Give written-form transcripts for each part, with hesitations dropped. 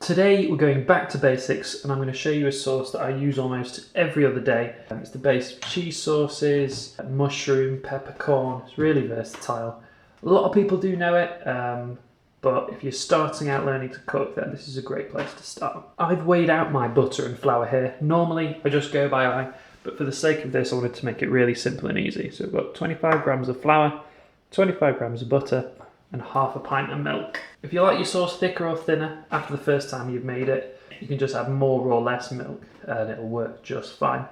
Today we're going back to basics and I'm going to show you a sauce that I use almost every other day. It's the base of cheese sauces, mushroom, peppercorn. It's really versatile. A lot of people do know it, but if you're starting out learning to cook, then this is a great place to start. I've weighed out my butter and flour here. Normally I just go by eye, but for the sake of this I wanted to make it really simple and easy. So we've got 25 grams of flour, 25 grams of butter, and half a pint of milk. If you like your sauce thicker or thinner after the first time you've made it, you can just add more or less milk and it'll work just fine.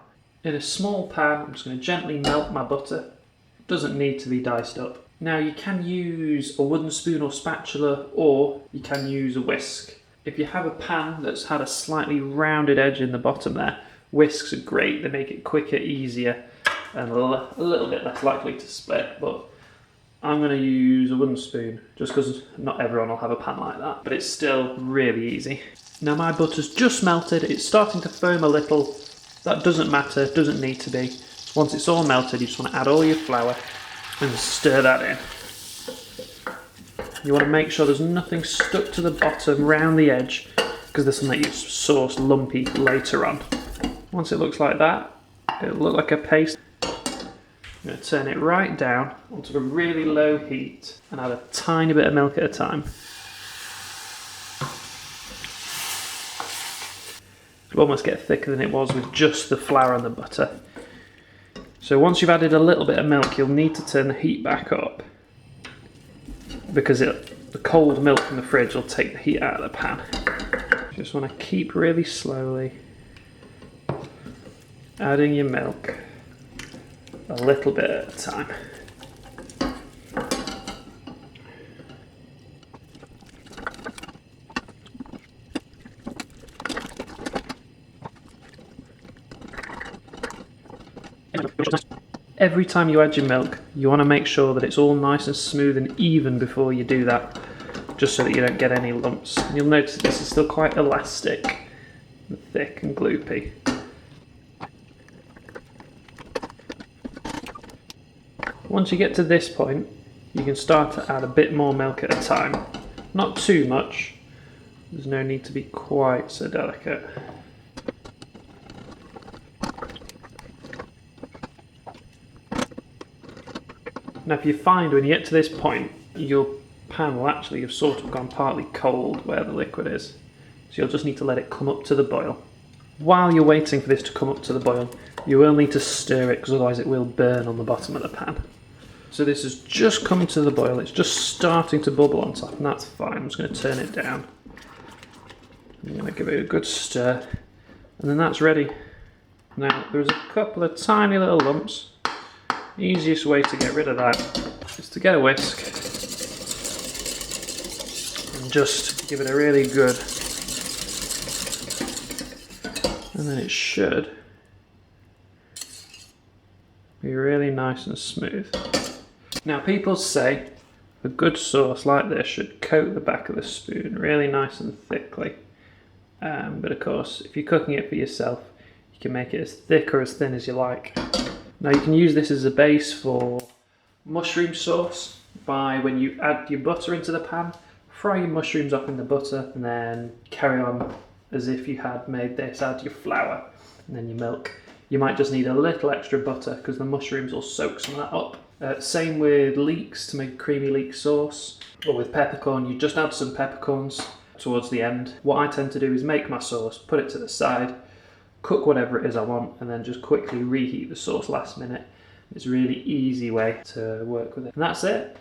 In a small pan, I'm just going to gently melt my butter. It doesn't need to be diced up. Now you can use a wooden spoon or spatula, or you can use a whisk. If you have a pan that's had a slightly rounded edge in the bottom there, whisks are great. They make it quicker, easier, and a little bit less likely to split, but I'm going to use a wooden spoon just because not everyone will have a pan like that, but it's still really easy. Now my butter's just melted, it's starting to foam a little. That doesn't matter, doesn't need to be. Once it's all melted, you just want to add all your flour and stir that in. You want to make sure there's nothing stuck to the bottom round the edge, because this will make your sauce lumpy later on. Once it looks like that, it'll look like a paste. I'm going to turn it right down onto a really low heat and add a tiny bit of milk at a time. It'll almost get thicker than it was with just the flour and the butter. So once you've added a little bit of milk, you'll need to turn the heat back up, because the cold milk from the fridge will take the heat out of the pan. Just want to keep really slowly adding your milk, a little bit at a time. Every time you add your milk, you want to make sure that it's all nice and smooth and even before you do that, just so that you don't get any lumps. And you'll notice this is still quite elastic, and thick and gloopy. Once you get to this point, you can start to add a bit more milk at a time. Not too much, there's no need to be quite so delicate. Now if you find when you get to this point, your pan will actually have sort of gone partly cold where the liquid is. So you'll just need to let it come up to the boil. While you're waiting for this to come up to the boil, you will need to stir it, because otherwise it will burn on the bottom of the pan. So this has just come to the boil, it's just starting to bubble on top, and that's fine. I'm just going to turn it down. I'm going to give it a good stir, and then that's ready. Now there's a couple of tiny little lumps. The easiest way to get rid of that is to get a whisk and just give it a really good, and then it should be really nice and smooth. Now people say a good sauce like this should coat the back of the spoon really nice and thickly, but of course if you're cooking it for yourself, you can make it as thick or as thin as you like. Now you can use this as a base for mushroom sauce by, when you add your butter into the pan, fry your mushrooms up in the butter and then carry on as if you had made this, add your flour and then your milk. You might just need a little extra butter because the mushrooms will soak some of that up. Same with leeks, to make a creamy leek sauce, or with peppercorn, you just add some peppercorns towards the end. What I tend to do is make my sauce, put it to the side, cook whatever it is I want, and then just quickly reheat the sauce last minute. It's a really easy way to work with it. And that's it.